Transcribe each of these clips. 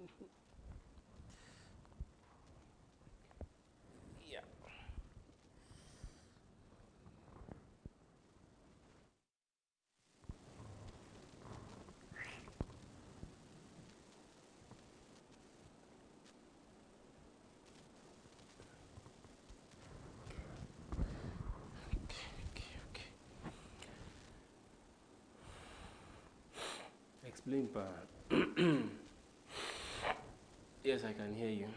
Yeah. Okay. Explain, pa. Yes, I can hear you.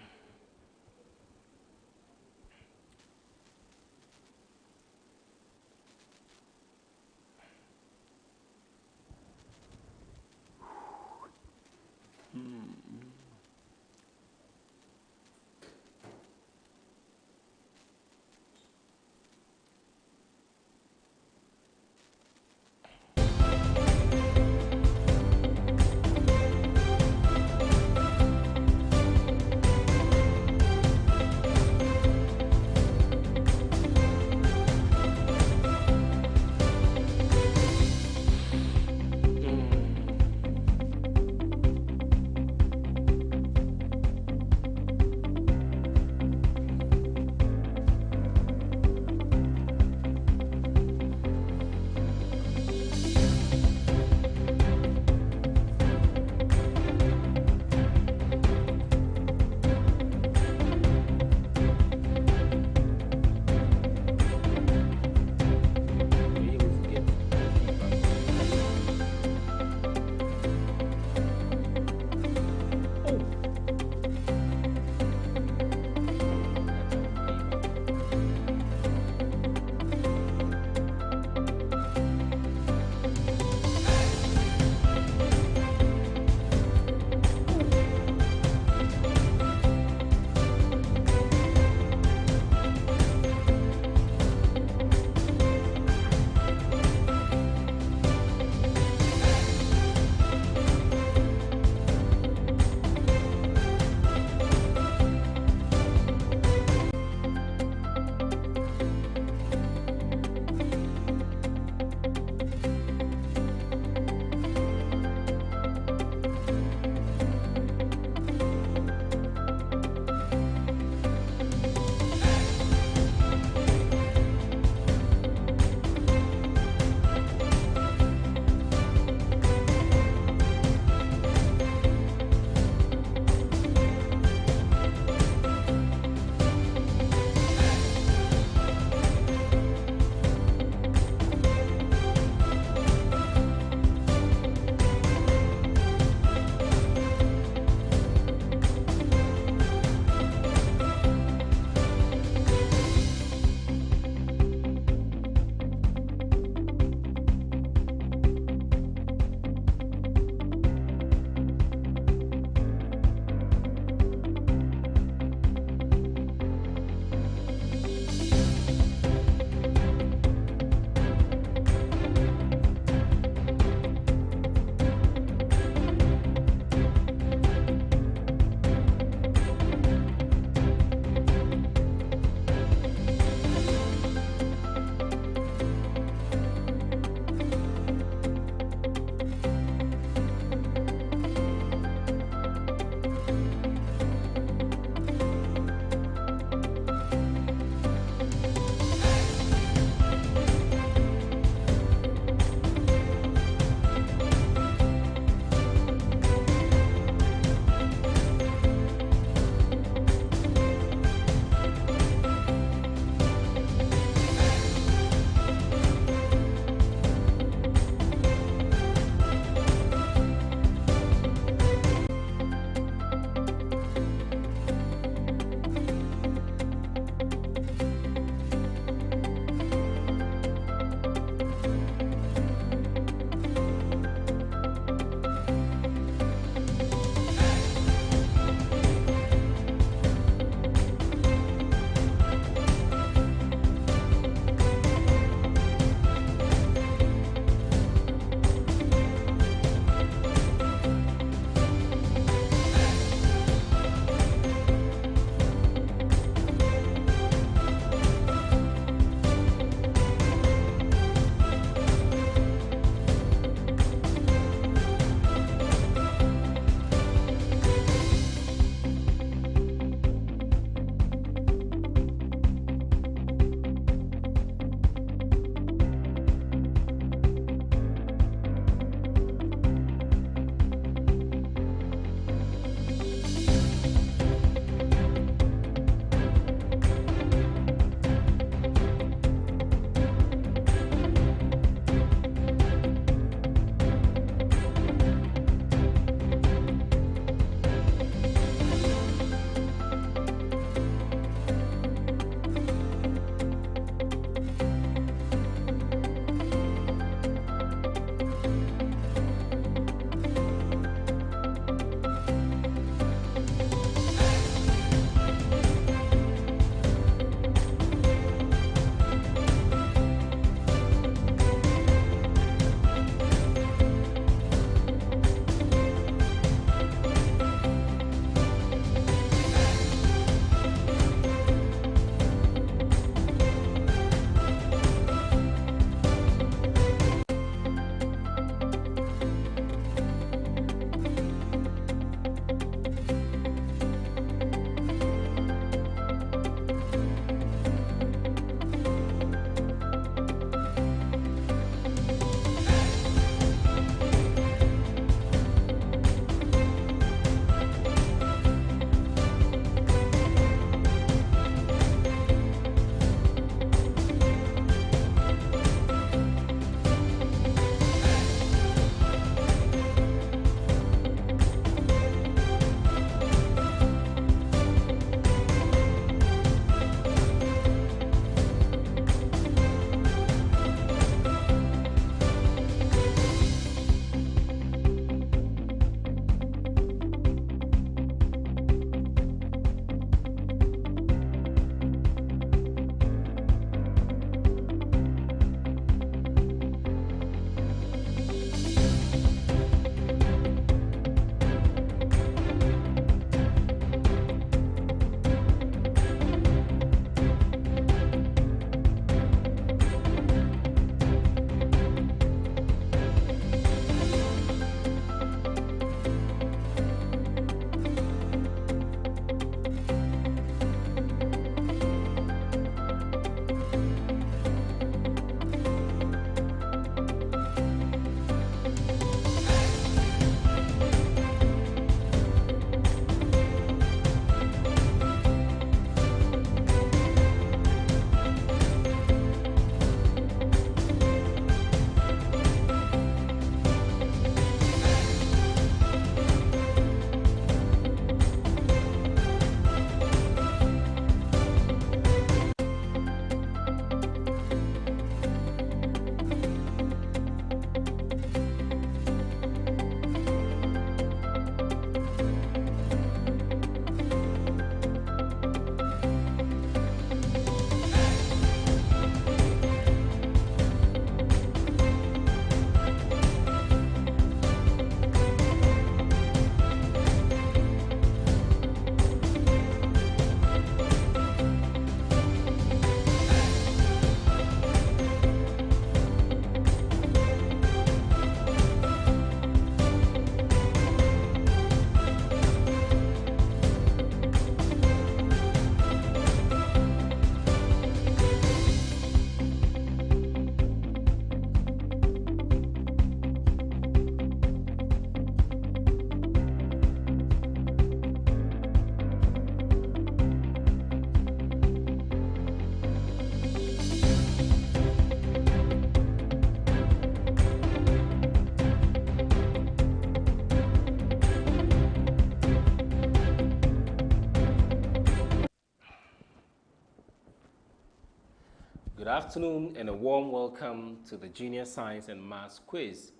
Good afternoon and a warm welcome to the Junior Science and Maths Quiz.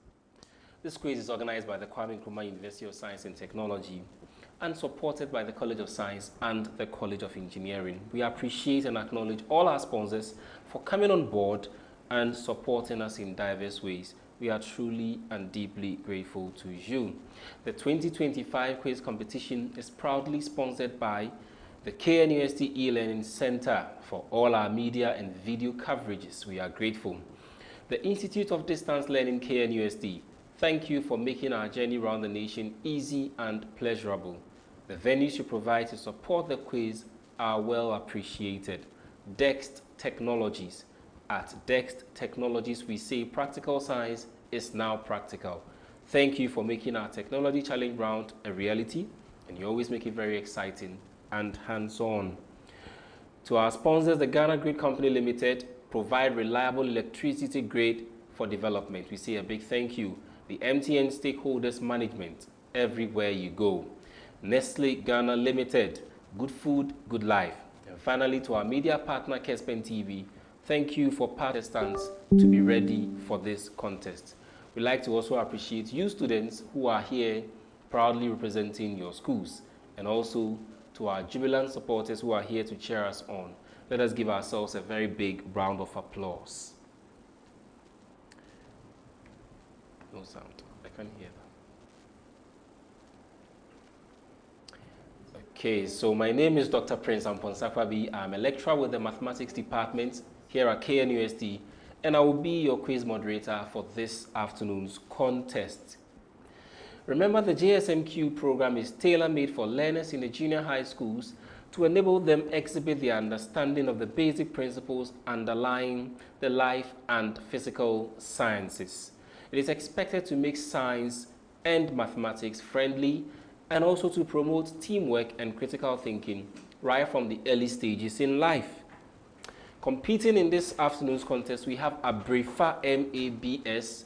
This quiz is organized by the Kwame Nkrumah University of Science and Technology and supported by the College of Science and the College of Engineering. We appreciate and acknowledge all our sponsors for coming on board and supporting us in diverse ways. We are truly and deeply grateful to you. The 2025 quiz competition is proudly sponsored by the KNUST e-Learning Center for all our media and video coverages. We are grateful. The Institute of Distance Learning KNUST, thank you for making our journey around the nation easy and pleasurable. The venues you provide to support the quiz are well appreciated. Dext Technologies. At Dext Technologies, we say practical science is now practical. Thank you for making our technology challenge round a reality, and you always make it very exciting and hands-on. To our sponsors, the Ghana Grid Company Limited, provide reliable electricity grid for development. We say a big thank you. The MTN Stakeholders Management, everywhere you go. Nestle Ghana Limited, good food, good life. And finally, to our media partner, Kespen TV, thank you for participants to be ready for this contest. We'd like to also appreciate you students who are here proudly representing your schools, and also to our jubilant supporters who are here to cheer us on. Let us give ourselves a very big round of applause. No sound. I can't hear that. Okay, so my name is Dr. Prince Amponsakwabi. I'm a lecturer with the Mathematics Department here at KNUST, and I will be your quiz moderator for this afternoon's contest. Remember, the Jsmq program is tailor-made for learners in the junior high schools to enable them exhibit their understanding of the basic principles underlying the life and physical sciences. It is expected to make science and mathematics friendly and also to promote teamwork and critical thinking right from the early stages in life. Competing in this afternoon's contest, we have Abrefa MABS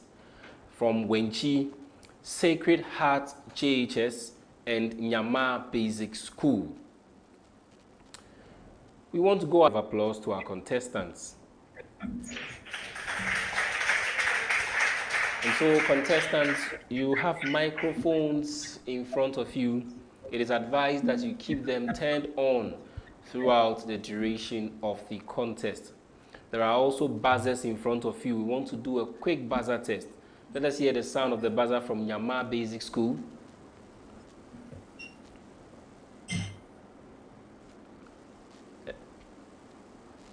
from Wenchi, Sacred Heart JHS, and Nyama Basic School. We want to go give applause to our contestants. And so, contestants, you have microphones in front of you. It is advised that you keep them turned on throughout the duration of the contest. There are also buzzers in front of you. We want to do a quick buzzer test. Let us hear the sound of the buzzer from Nyama Basic School.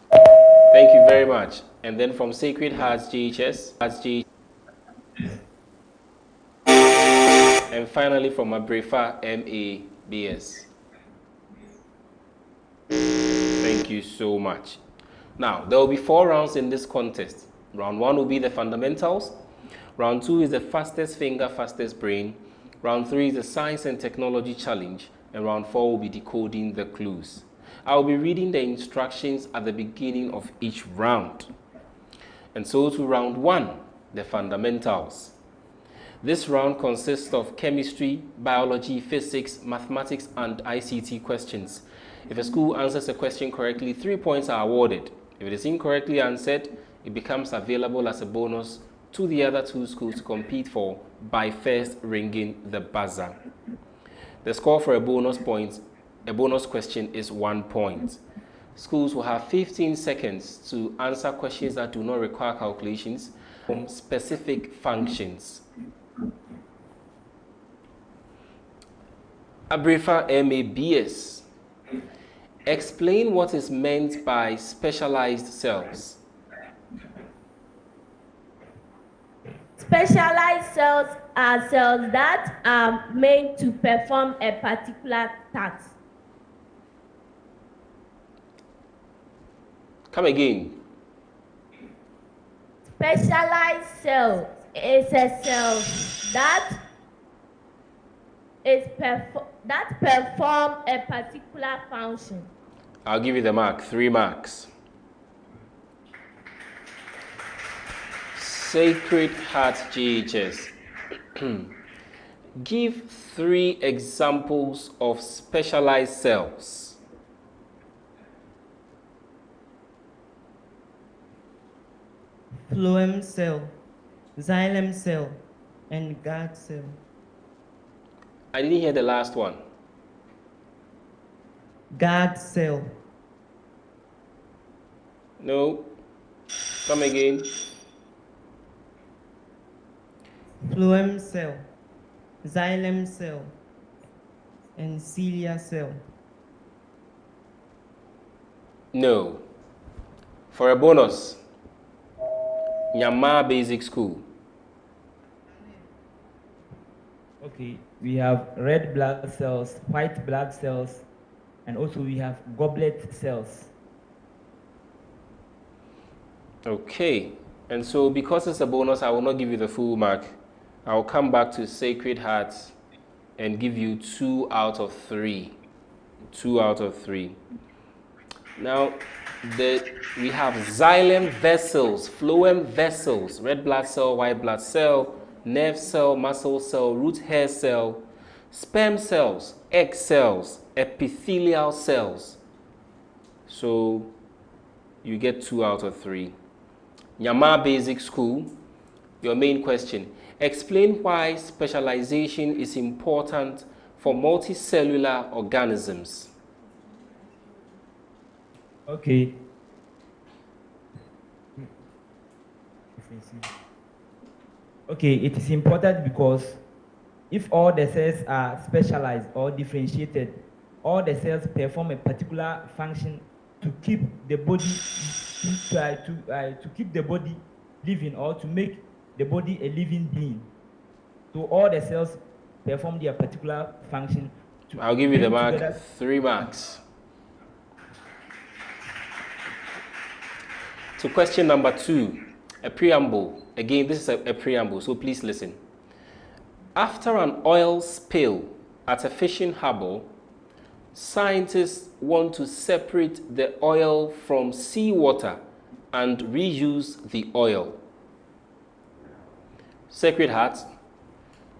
Thank you very much. And then from Sacred Hearts JHS, and finally from Abrefa MABS. Thank you so much. Now, there will be 4 rounds in this contest. Round 1 will be the fundamentals. Round 2 is the fastest finger, fastest brain. Round 3 is the science and technology challenge. And round 4 will be decoding the clues. I will be reading the instructions at the beginning of each round. And so to round 1, the fundamentals. This round consists of chemistry, biology, physics, mathematics, and ICT questions. If a school answers a question correctly, 3 points are awarded. If it is incorrectly answered, it becomes available as a bonus to the other 2 schools to compete for by first ringing the buzzer. The score for a bonus question is 1 point. Schools will have 15 seconds to answer questions that do not require calculations from specific functions. Abrefa MABS. Explain what is meant by specialized cells. Specialized cells are cells that are made to perform a particular task. Come again. Specialized cell is a cell that perform a particular function. I'll give you the mark, 3 marks. Sacred Heart JHS. Give 3 examples of specialized cells. phloem cell, xylem cell, and guard cell. I didn't hear the last one. Guard cell. No. Come again. Phloem cell, xylem cell, and cilia cell. No. For a bonus, Nyama Basic School. Okay, we have red blood cells, white blood cells, and also we have goblet cells. Okay, and so because it's a bonus, I will not give you the full mark. I will come back to Sacred Heart and give you 2 out of 3. 2 out of 3. Now, we have xylem vessels, phloem vessels, red blood cell, white blood cell, nerve cell, muscle cell, root hair cell, sperm cells, egg cells, epithelial cells. So you get 2 out of 3. Nyama Basic School, your main question. Explain why specialization is important for multicellular organisms. Okay. Okay, it is important because if all the cells are specialized or differentiated, all the cells perform a particular function to keep the body to keep the body living, or to make the body a living being. So all the cells perform their particular function. I'll give you the mark, 3 marks. To question number 2, a preamble. Again, this is a preamble, so please listen. After an oil spill at a fishing harbor, scientists want to separate the oil from seawater and reuse the oil. Sacred Heart,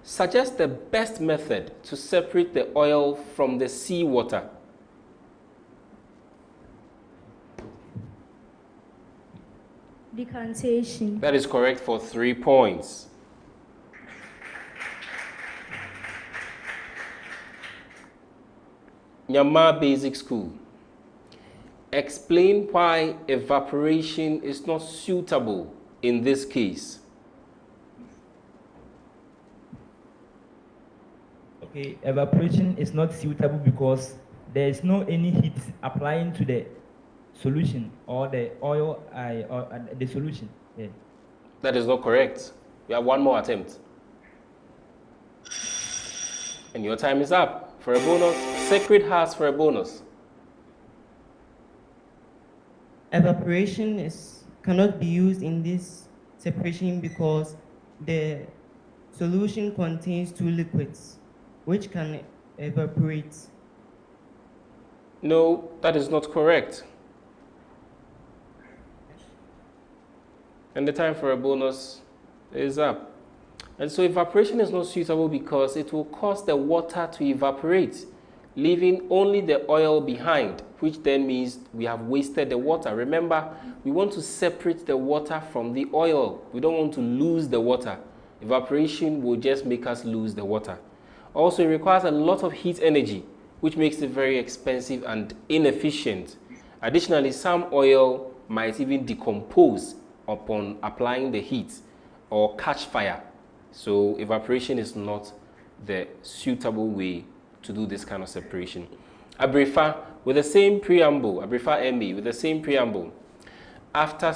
suggest the best method to separate the oil from the seawater. Decantation. That is correct for 3 points. Nyama Basic School. Explain why evaporation is not suitable in this case. Okay, evaporation is not suitable because there is no any heat applying to the solution or the oil or the solution. Yeah. That is not correct. We have one more attempt. And your time is up. For a bonus, Sacred Hearts for a bonus. Evaporation cannot be used in this separation because the solution contains 2 liquids which can evaporate. No, that is not correct. And the time for a bonus is up. And so evaporation is not suitable because it will cause the water to evaporate, leaving only the oil behind, which then means we have wasted the water. Remember, we want to separate the water from the oil. We don't want to lose the water. Evaporation will just make us lose the water. Also, it requires a lot of heat energy, which makes it very expensive and inefficient. Additionally, some oil might even decompose upon applying the heat or catch fire. So evaporation is not the suitable way to do this kind of separation. Abrefa with the same preamble, Abrefa ME with the same preamble. After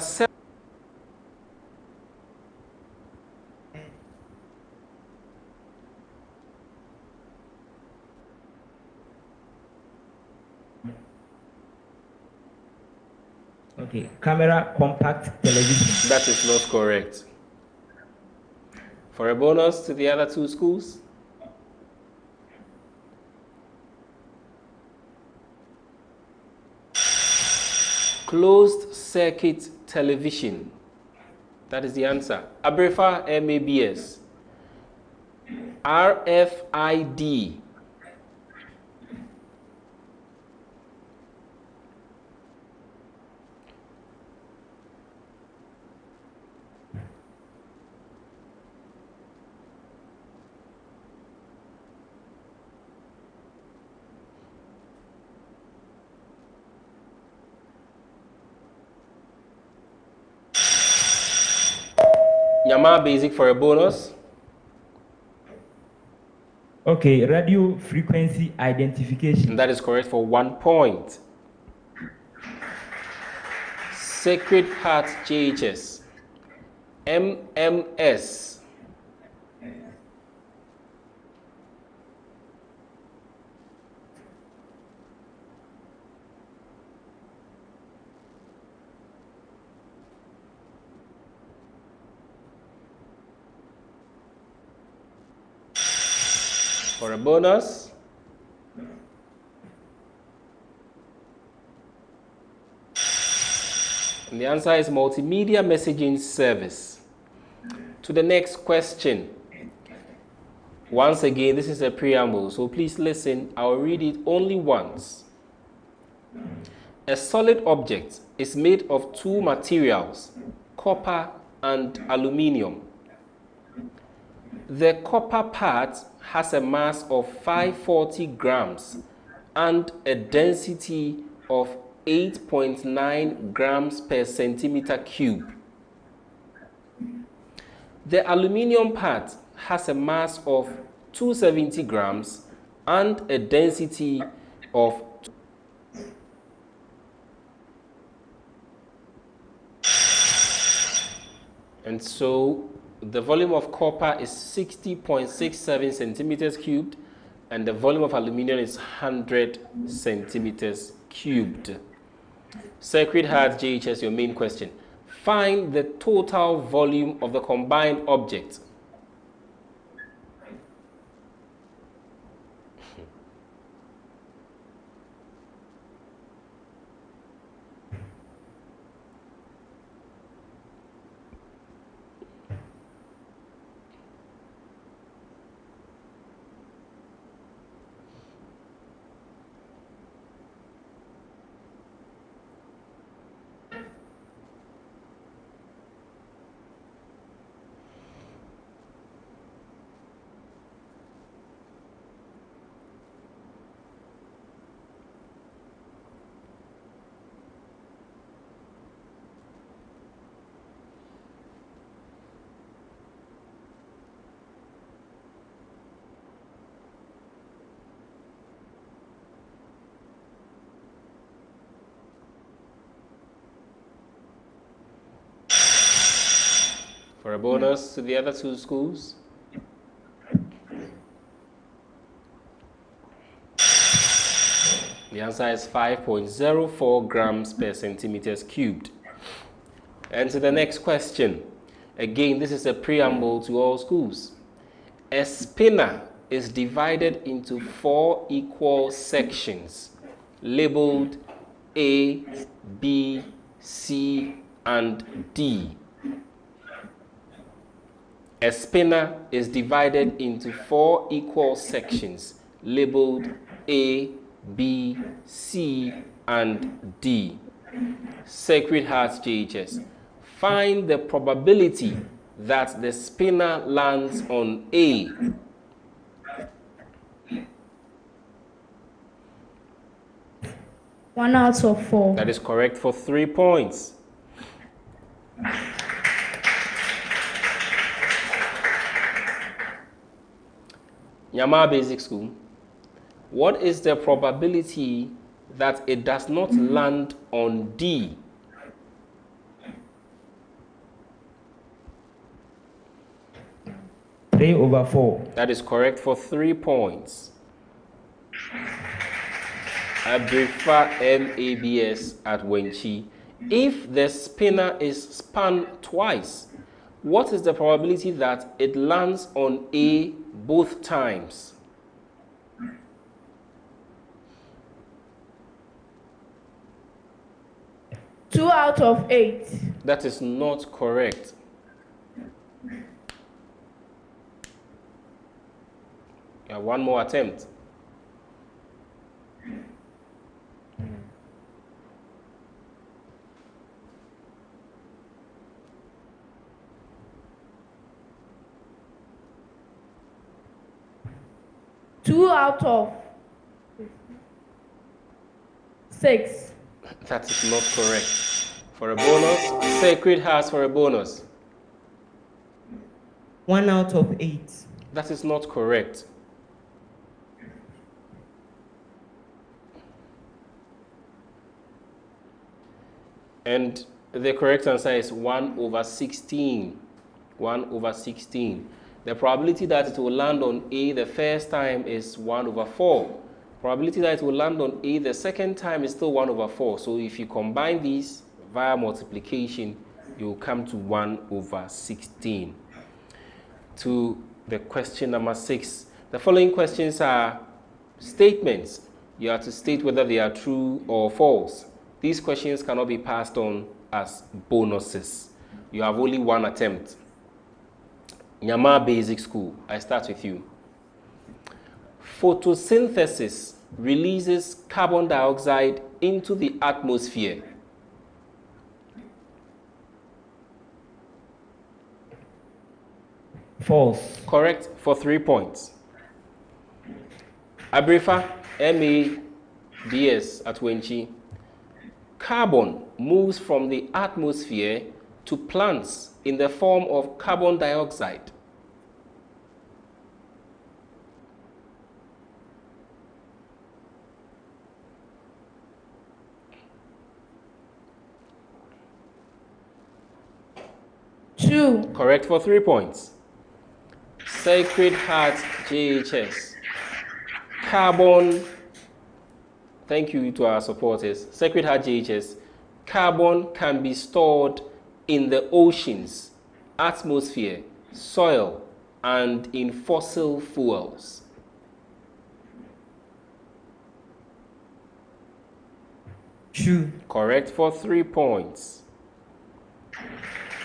Okay, camera compact television. that is not correct. For a bonus to the other 2 schools. Closed circuit television. That is the answer. Abrefa MABS. RFID. Nyama basic for a bonus. Okay, radio frequency identification. And that is correct for 1 point. Sacred Heart JHS. MMS. For a bonus. And the answer is multimedia messaging service. To the next question. Once again, this is a preamble, so please listen. I'll read it only once. A solid object is made of two materials, copper and aluminium. The copper part has a mass of 540 grams and a density of 8.9 grams per centimeter cube. The aluminium part has a mass of 270 grams and a density of and so the volume of copper is 60.67 centimeters cubed and the volume of aluminium is 100 centimeters cubed. Sacred Heart JHS, your main question. Find the total volume of the combined object. For a bonus to the other two schools. The answer is 5.04 grams per centimeters cubed. And to the next question. Again, this is a preamble to all schools. A spinner is divided into 4 equal sections labeled A, B, C, and D. A spinner is divided into 4 equal sections labeled A, B, C, and D. Sacred Heart JHS. Find the probability that the spinner lands on A. One out of 4. That is correct for 3 points. Nyama Basic School. What is the probability that it does not land on D? Three over 4. That is correct for 3 points. Abrifa MABS at Wenchi. If the spinner is spun twice, what is the probability that it lands on A both times? Two out of 8. That is not correct. One more attempt. Two out of 6. That is not correct. For a bonus, Sacred Heart for a bonus. 1 out of 8. That is not correct. And the correct answer is 1 over 16. 1 over 16. The probability that it will land on A the first time is 1 over 4. Probability that it will land on A the second time is still 1 over 4. So if you combine these via multiplication, you will come to 1 over 16. To the question number 6. The following questions are statements. You have to state whether they are true or false. These questions cannot be passed on as bonuses. You have only one attempt. Nyama Basic School, I start with you. Photosynthesis releases carbon dioxide into the atmosphere. False. Correct for 3 points. Abrifa, MABS at Wenchi. Carbon moves from the atmosphere to plants in the form of carbon dioxide. True. Correct for 3 points. Sacred Heart JHS. Carbon, thank you to our supporters. Sacred Heart JHS. Carbon can be stored in the oceans, atmosphere, soil, and in fossil fuels. True. Correct for 3 points.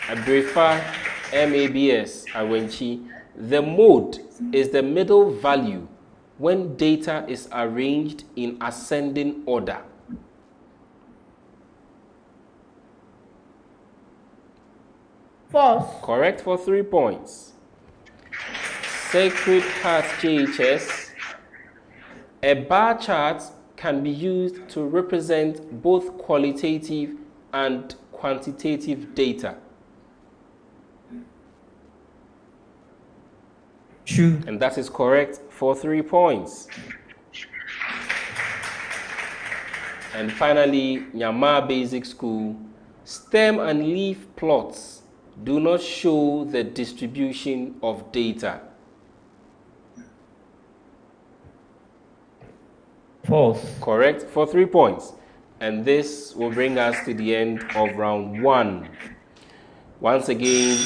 Abrifa MABS Awenchi. The mode is the middle value when data is arranged in ascending order. False. Correct for 3 points. Sacred Heart JHS. A bar chart can be used to represent both qualitative and quantitative data. True. And that is correct for 3 points. And finally, Nyama Basic School. Stem and leaf plots do not show the distribution of data. False. Correct for 3 points. And this will bring us to the end of round 1. Once again,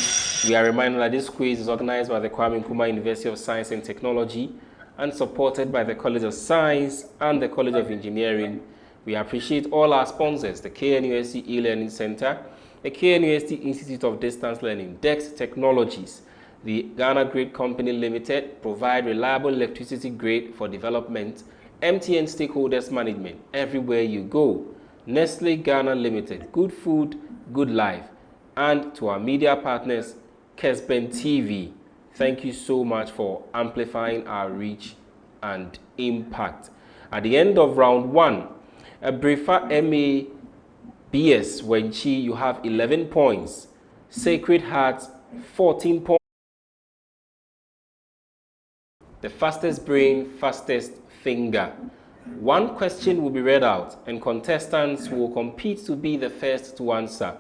we are reminded that this quiz is organized by the Kwame Nkrumah University of Science and Technology and supported by the College of Science and the College of Engineering. We appreciate all our sponsors, the KNUST E-Learning Center, the KNUST Institute of Distance Learning, DEX Technologies, the Ghana Grid Company Limited, provide reliable electricity grid for development, MTN Stakeholders Management, everywhere you go, Nestle Ghana Limited, good food, good life, and to our media partners, Kesben TV. Thank you so much for amplifying our reach and impact. At the end of round 1, Abrifa MABS Wenchi, you have 11 points. Sacred Heart, 14 points. The fastest brain, fastest finger. One question will be read out and contestants will compete to be the first to answer.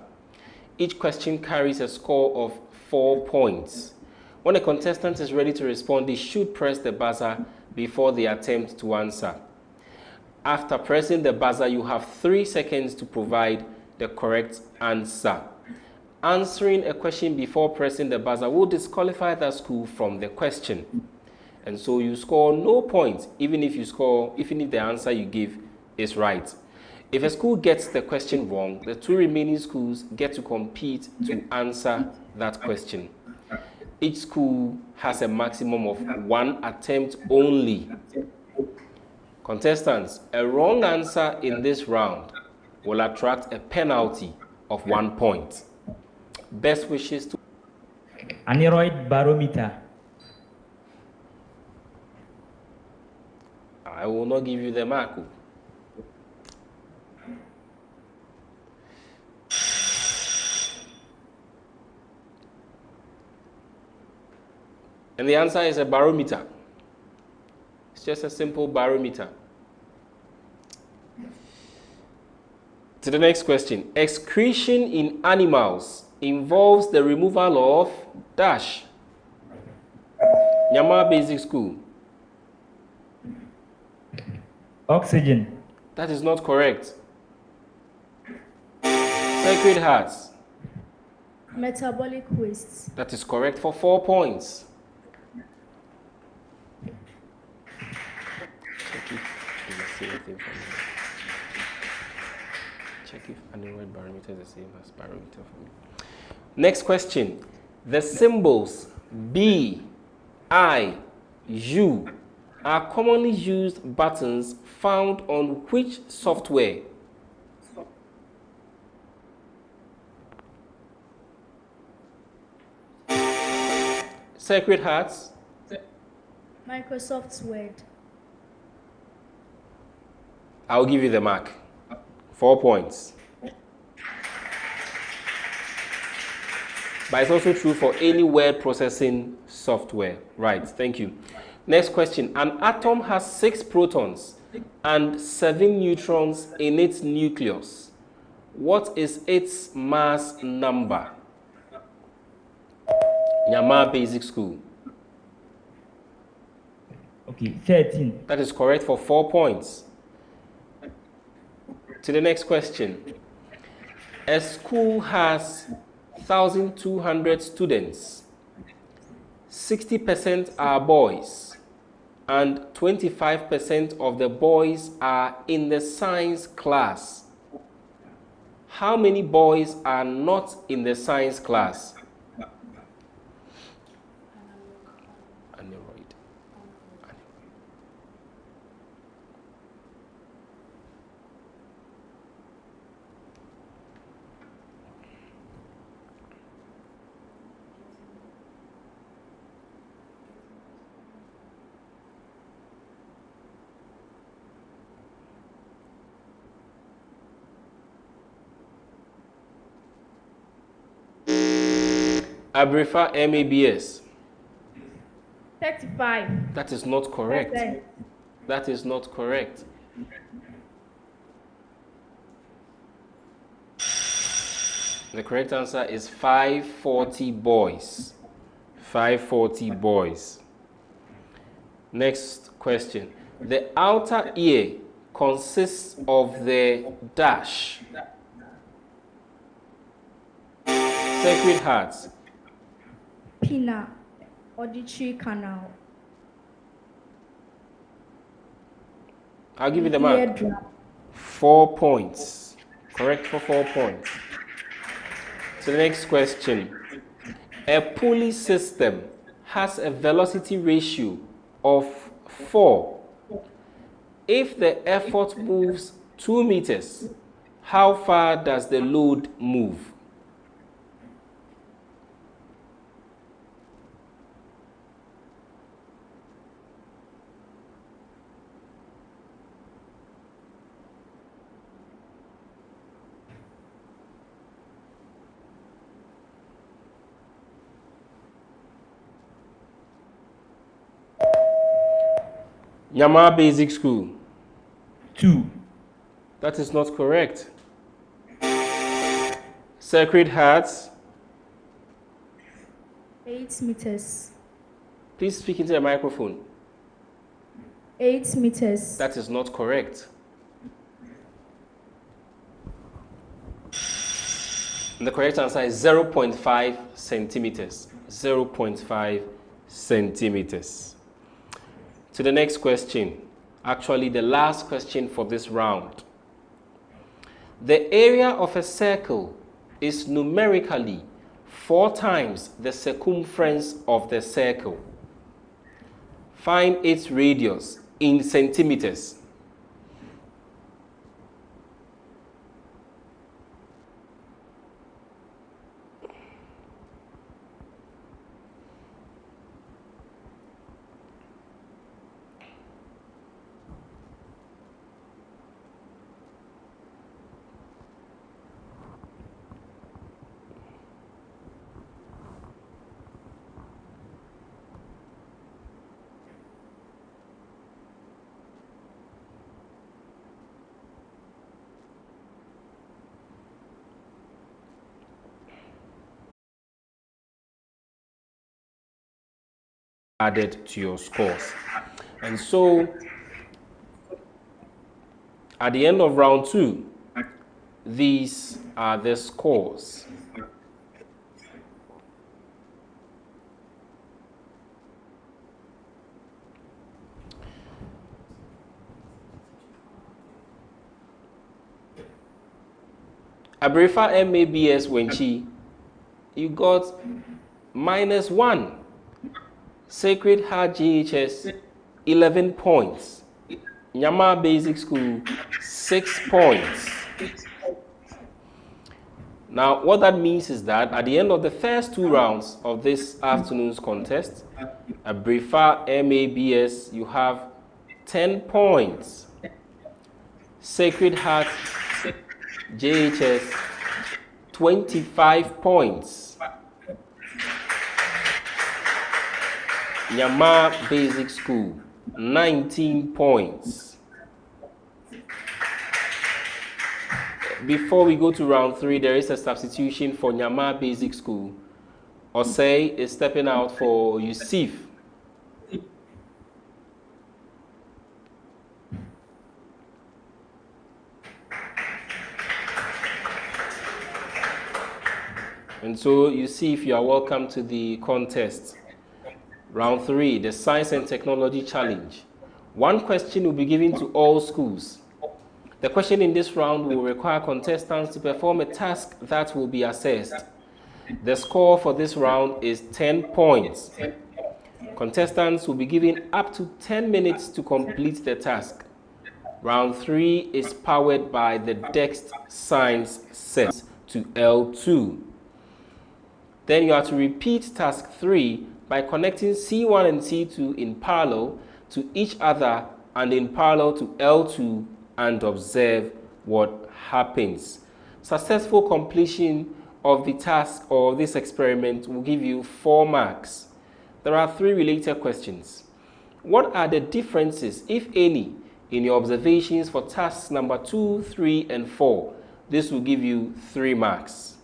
Each question carries a score of 4 points. When a contestant is ready to respond, they should press the buzzer before they attempt to answer. After pressing the buzzer, you have 3 seconds to provide the correct answer. Answering a question before pressing the buzzer will disqualify the school from the question. And so you score no points, even if the answer you give is right. If a school gets the question wrong, the 2 remaining schools get to compete to answer that question. Each school has a maximum of 1 attempt only. Contestants, a wrong answer in this round will attract a penalty of 1 point. Best wishes to Aneroid barometer. I will not give you the mark. And the answer is a barometer. It's just a simple barometer. To the next question. Excretion in animals involves the removal of dash. Nyama Basic School. Oxygen. That is not correct. Sacred Hearts. Metabolic wastes. That is correct for 4 points. Check if it's the same thing for me. Check if aneroid barometer is the same as barometer for me. Next question. The symbols B, I, U are commonly used buttons found on which software? Sacred Hearts. Microsoft's Word. I'll give you the mark. 4 points. But it's also true for any word processing software. Right, thank you. Next question. An atom has 6 protons and 7 neutrons in its nucleus. What is its mass number? Nyama Basic School. Okay, 13. That is correct for 4 points. To the next question. A school has 1,200 students. 60% are boys, and 25% of the boys are in the science class. How many boys are not in the science class? Aneroid. Abrifa MABS. 35. That is not correct. Percent. That is not correct. The correct answer is 540 boys. 540 boys. Next question. The outer ear consists of the dash. Sacred Hearts. Pinna. Auditory canal. I'll give you the mark. Eardrum. 4 points. Correct for 4 points. So the next question. A pulley system has a velocity ratio of 4. If the effort moves 2 meters, how far does the load move? Nyama Basic School. 2. That is not correct. Sacred Hearts. 8 meters. Please speak into the microphone. 8 meters. That is not correct. And the correct answer is 0.5 centimeters. 0.5 centimeters. To the next question. Actually, the last question for this round. The area of a circle is numerically 4 times the circumference of the circle. Find its radius in centimeters. added to your scores. And so at the end of round 2, these are the scores. Abrefa MABS Wenchi, you got -1. Sacred Heart GHS, 11 points. Nyama Basic School, 6 points. Now, what that means is that at the end of the first 2 rounds of this afternoon's contest, Abrefa MABS, you have 10 points. Sacred Heart JHS, 25 points. Nyama Basic School, 19 points. Before we go to round 3, there is a substitution for Nyama Basic School. Osei is stepping out for Yusuf. And so Yusuf, you are welcome to the contest. Round 3, the Science and Technology Challenge. 1 question will be given to all schools. The question in this round will require contestants to perform a task that will be assessed. The score for this round is 10 points. Contestants will be given up to 10 minutes to complete the task. Round 3 is powered by the Dext Science set to L2. Then you have to repeat task 3 by connecting C1 and C2 in parallel to each other and in parallel to L2 and observe what happens. Successful completion of the task or this experiment will give you 4 marks. There are 3 related questions. What are the differences, if any, in your observations for tasks number 2, 3, and 4? This will give you 3 marks.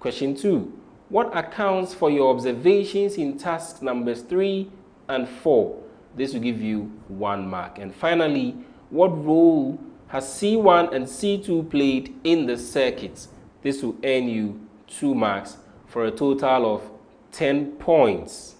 Question 2. What accounts for your observations in tasks numbers 3 and 4? This will give you 1 mark. And finally, what role has C1 and C2 played in the circuit? This will earn you 2 marks for a total of 10 points.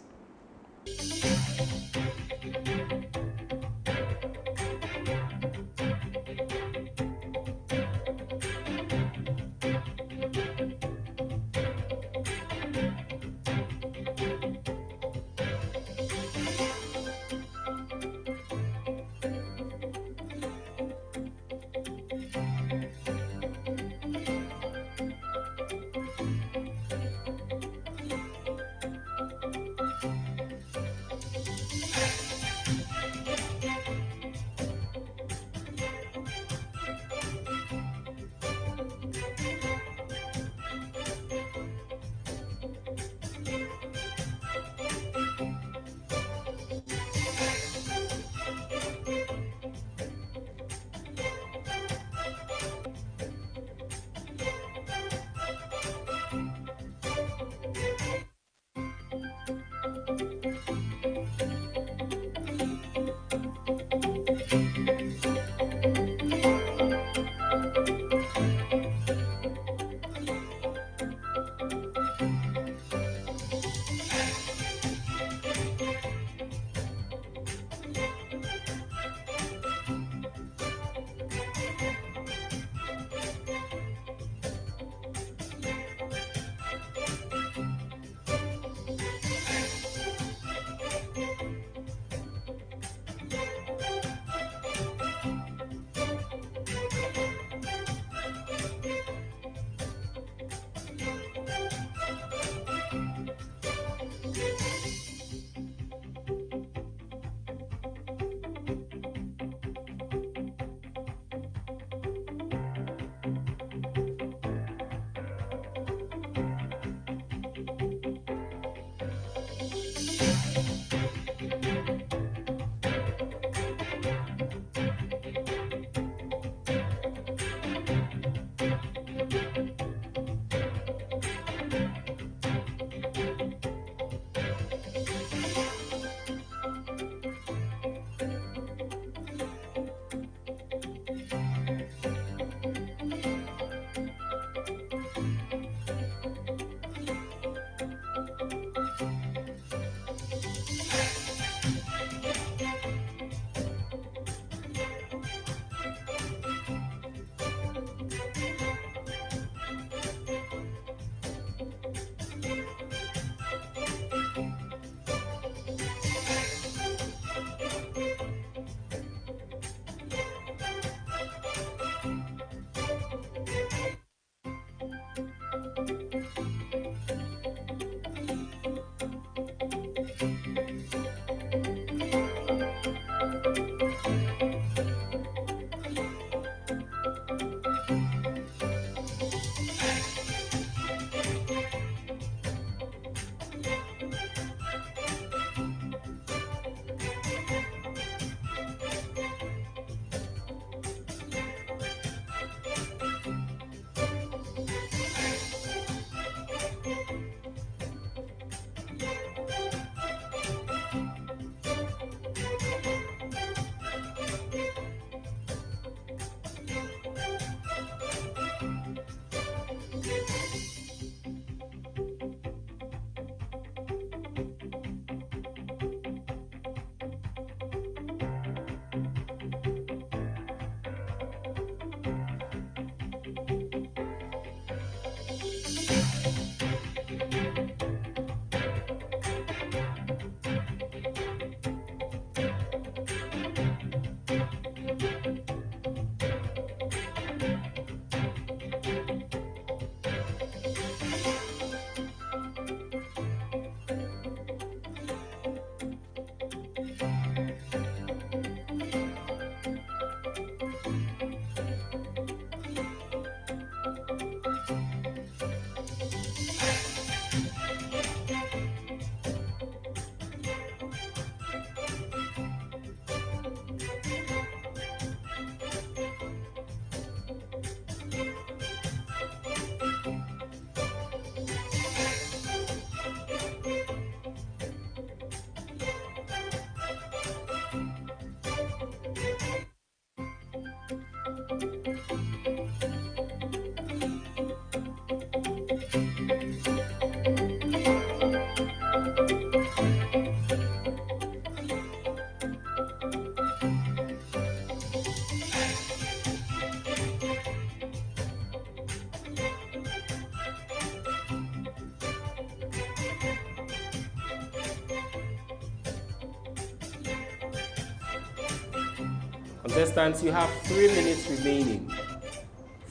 Contestants, you have 3 minutes remaining.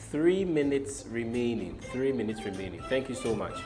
3 minutes remaining. 3 minutes remaining. Thank you so much.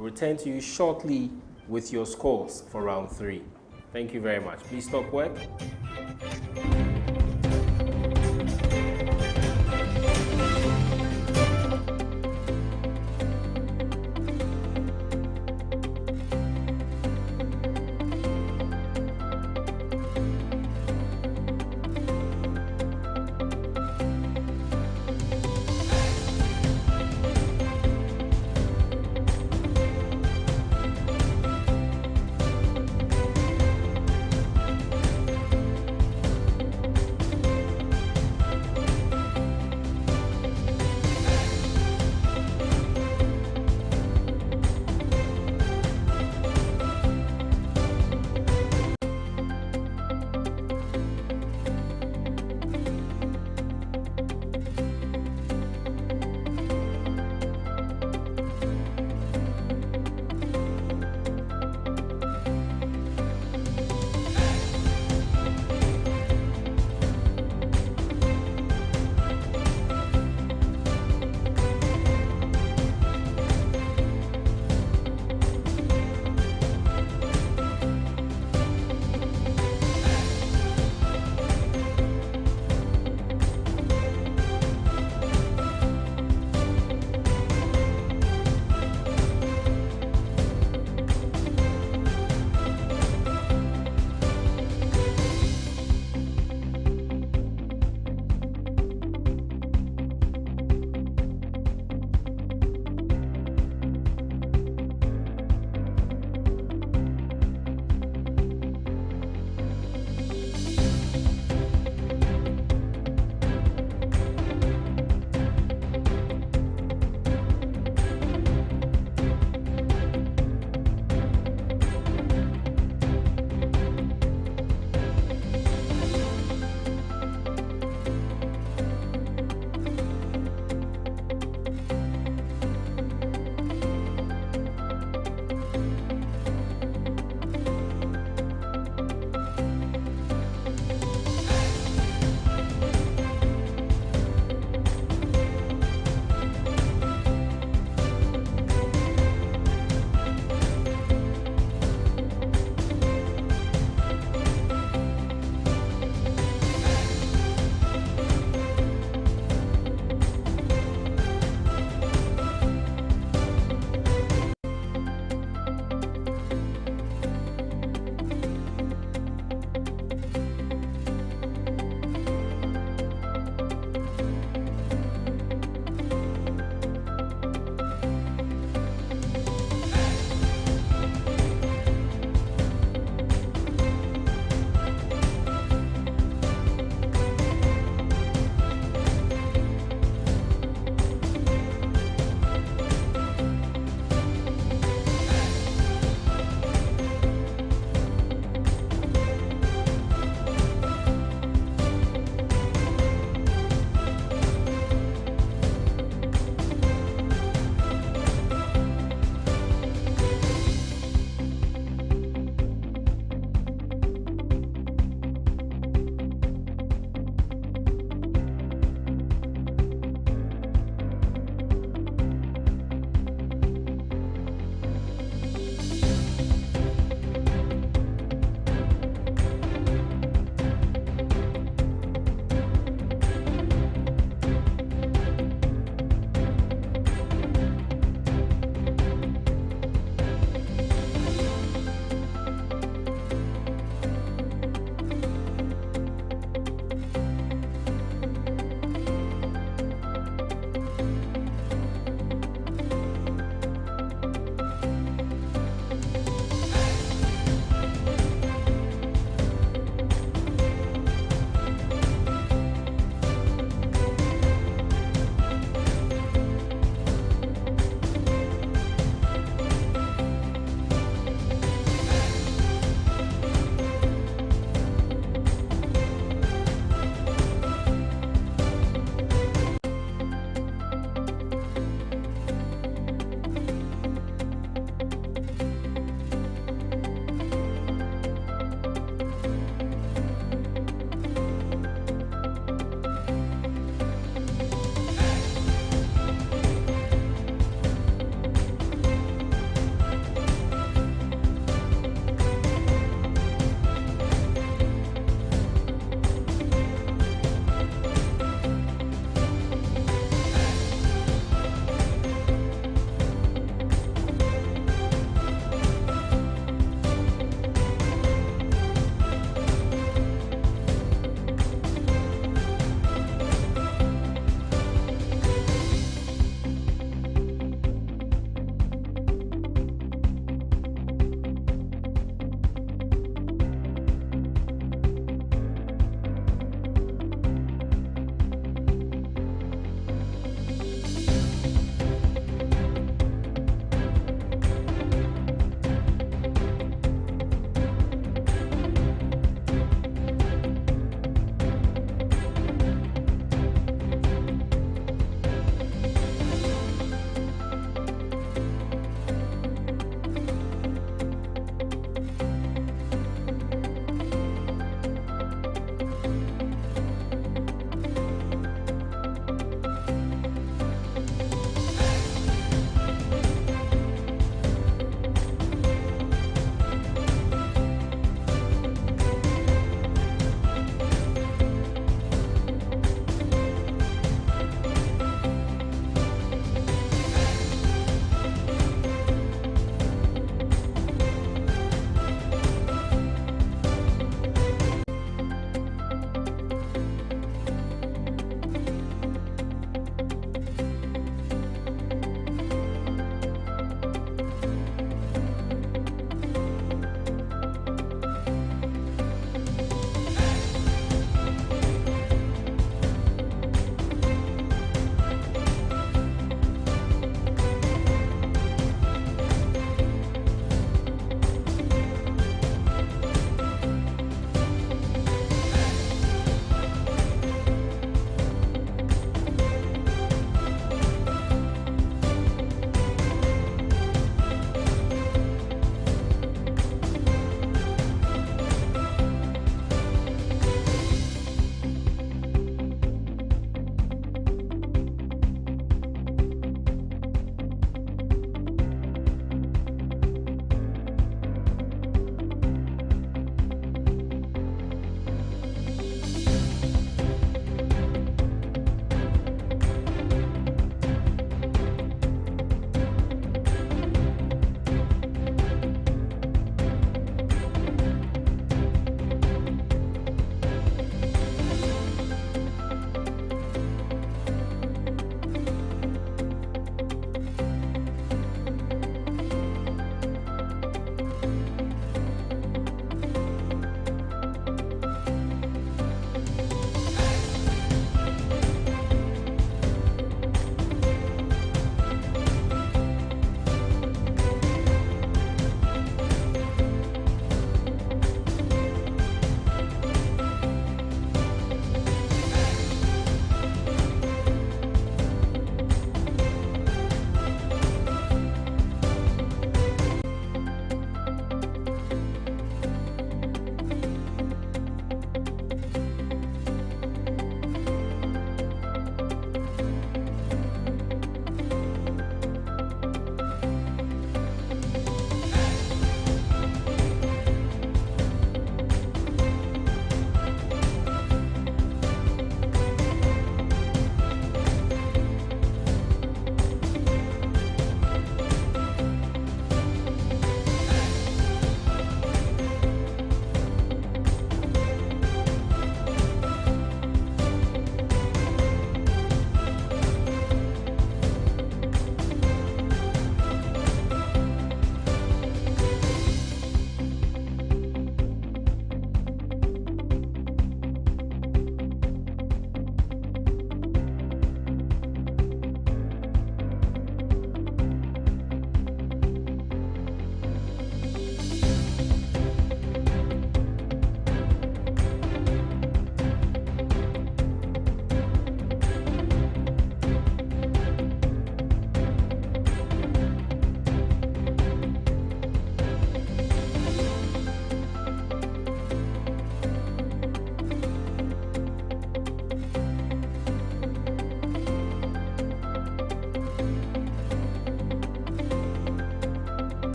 Return to you shortly with your scores for round 3. Thank you very much. Please stop work.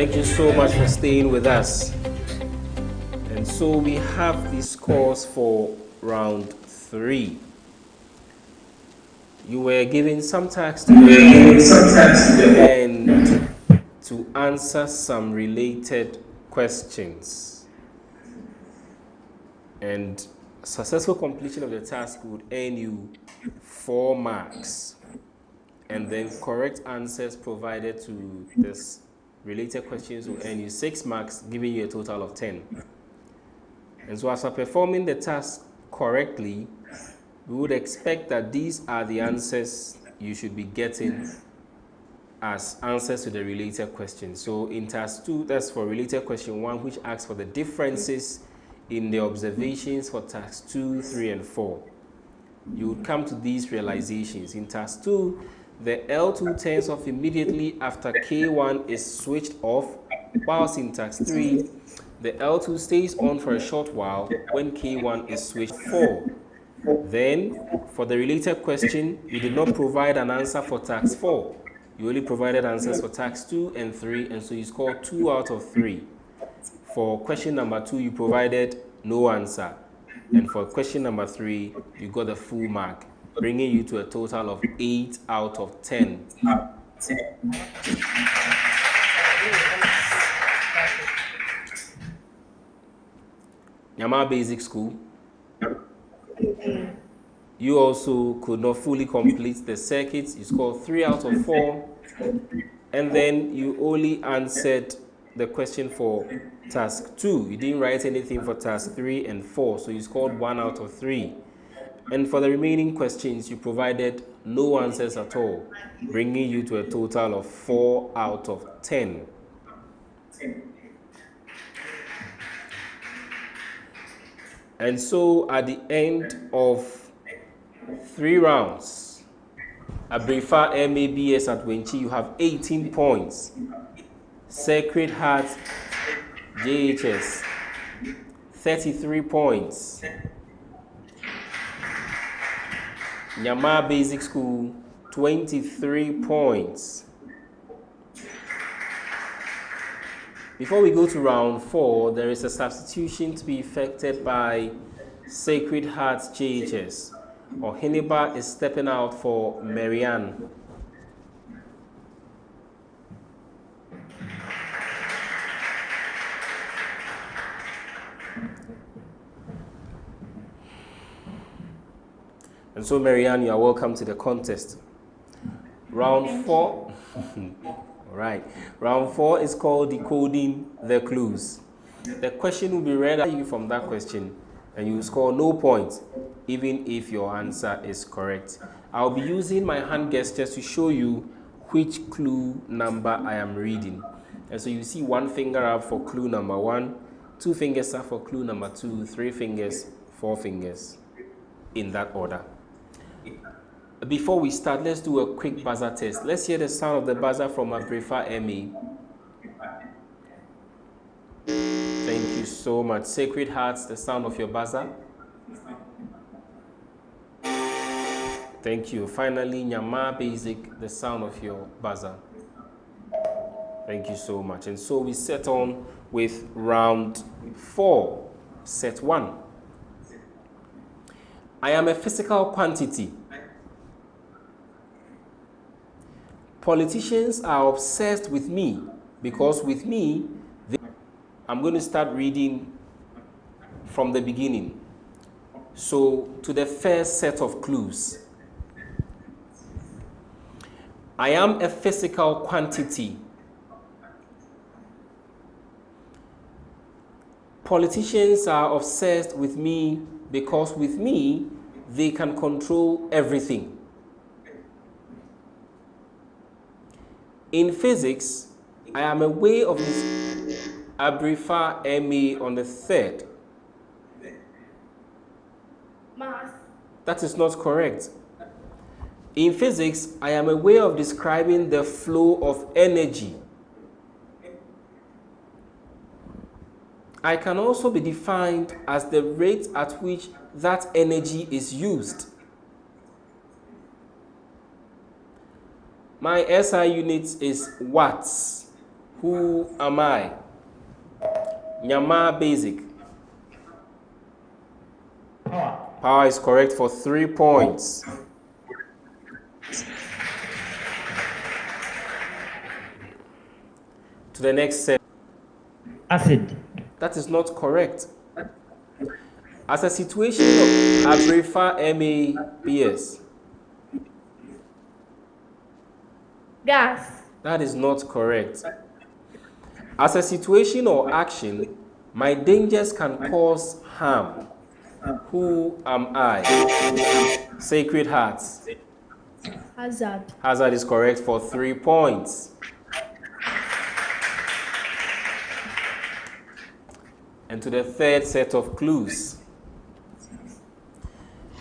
Thank you so much for staying with us. And so we have the scores for round 3. You were given some tasks to and to answer some related questions. And successful completion of the task would earn you 4 marks. And then correct answers provided to this related questions will earn you 6 marks, giving you a total of 10. And so as you're performing the task correctly, we would expect that these are the answers you should be getting as answers to the related questions. So in task 2, that's for related question 1, which asks for the differences in the observations for task 2, 3, and 4. You would come to these realizations. In task 2, the L2 turns off immediately after K1 is switched off, whilst in task 3, the L2 stays on for a short while when K1 is switched off. Then, for the related question, you did not provide an answer for task 4. You only provided answers for task 2 and 3, and so you scored 2 out of 3. For question number 2, you provided no answer. And for question number 3, you got a full mark, bringing you to a total of 8 out of 10. Yama Basic School. You also could not fully complete the circuits. You scored 3 out of 4. And then you only answered the question for task 2. You didn't write anything for task 3 and 4, so you scored 1 out of 3. And for the remaining questions, you provided no answers at all, bringing you to a total of 4 out of 10. And so at the end of 3 rounds, Abrifa MABS at Wenchi, you have 18 points. Sacred Heart JHS, 33 points. Nyama Basic School, 23 points. Before we go to round 4, there is a substitution to be effected by Sacred Hearts JHS. Ohiniba is stepping out for Marianne. And so, Marianne, you are welcome to the contest. Round 4. All right. Round 4 is called Decoding the Clues. The question will be read at you from that question, and you will score no points, even if your answer is correct. I'll be using my hand gestures to show you which clue number I am reading. And so you see 1 finger up for clue number 1, 2 fingers up for clue number 2, 3 fingers, 4 fingers, in that order. Before we start, let's do a quick buzzer test. Let's hear the sound of the buzzer from Abrifa MA. Thank you so much. Sacred Hearts, the sound of your buzzer. Thank you. Finally, Nyama Basic, the sound of your buzzer. Thank you so much. And so we set on with round 4, set 1. I am a physical quantity. Politicians are obsessed with me because with me, I'm going to start reading from the beginning. So to the first set of clues. I am a physical quantity. Politicians are obsessed with me because with me, they can control everything. In physics, I am a way of this Abrifa MA on the 3rd. Mass. That is not correct. In physics, I am a way of describing the flow of energy. I can also be defined as the rate at which that energy is used. My SI unit is watts, Who am I? Nyama Basic. Power. Power is correct for 3 points. To the next set. Acid. That is not correct. As a situation of Abrifa MABS. Gas. That is not correct. As a situation or action, my dangers can cause harm. Who am I? Sacred Hearts. Hazard. Hazard is correct for 3 points. And to the third set of clues.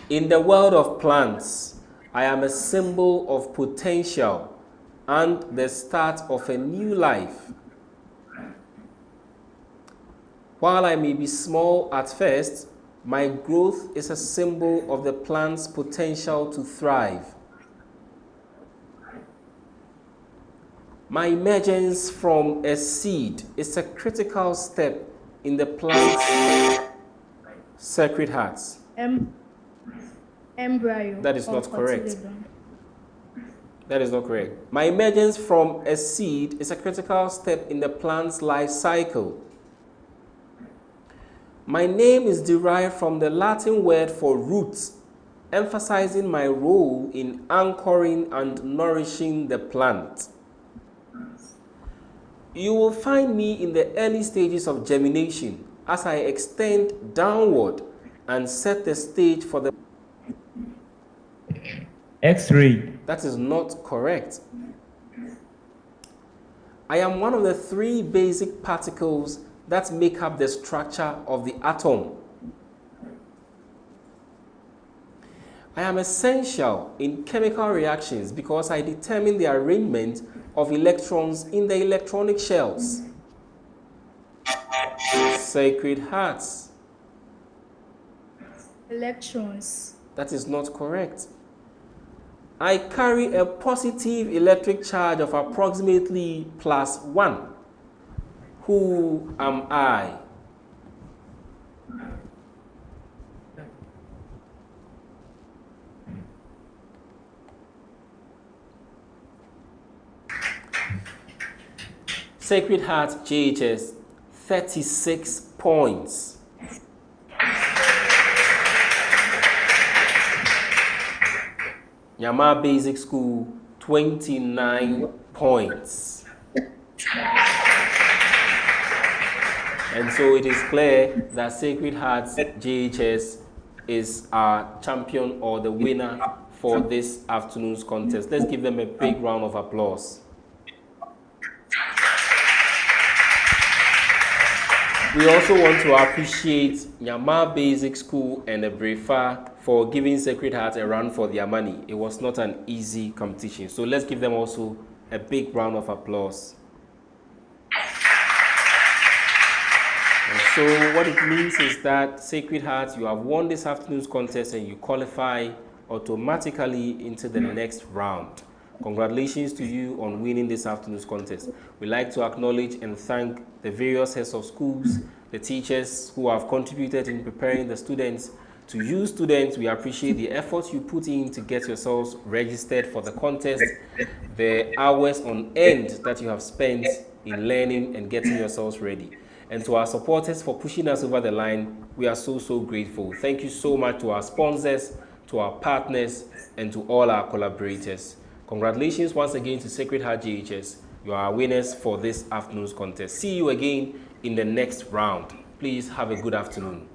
In the world of plants, I am a symbol of potential and the start of a new life. While I may be small at first, my growth is a symbol of the plant's potential to thrive. My emergence from a seed is a critical step in the plant's Sacred Hearts. Embryo. That is not correct. That is not correct. My emergence from a seed is a critical step in the plant's life cycle. My name is derived from the Latin word for roots, emphasizing my role in anchoring and nourishing the plant. You will find me in the early stages of germination as I extend downward and set the stage for the X-ray. That is not correct. I am one of the 3 basic particles that make up the structure of the atom. I am essential in chemical reactions because I determine the arrangement of electrons in the electronic shells. Sacred Hearts. Electrons. That is not correct. I carry a positive electric charge of approximately +1. Who am I? Sacred Heart JHS, 36 points. Nyama Basic School, 29 points. And so it is clear that Sacred Hearts JHS is our champion or the winner for this afternoon's contest. Let's give them a big round of applause. We also want to appreciate Nyama Basic School and Ebrefa for giving Sacred Heart a run for their money. It was not an easy competition. So let's give them also a big round of applause. And so what it means is that Sacred Heart, you have won this afternoon's contest and you qualify automatically into the next round. Congratulations to you on winning this afternoon's contest. We'd like to acknowledge and thank the various heads of schools, the teachers who have contributed in preparing the students. To you students, we appreciate the efforts you put in to get yourselves registered for the contest, the hours on end that you have spent in learning and getting yourselves ready. And to our supporters for pushing us over the line, we are so grateful. Thank you so much to our sponsors, to our partners, and to all our collaborators. Congratulations once again to Sacred Heart JHS. You are our winners for this afternoon's contest. See you again in the next round. Please have a good afternoon.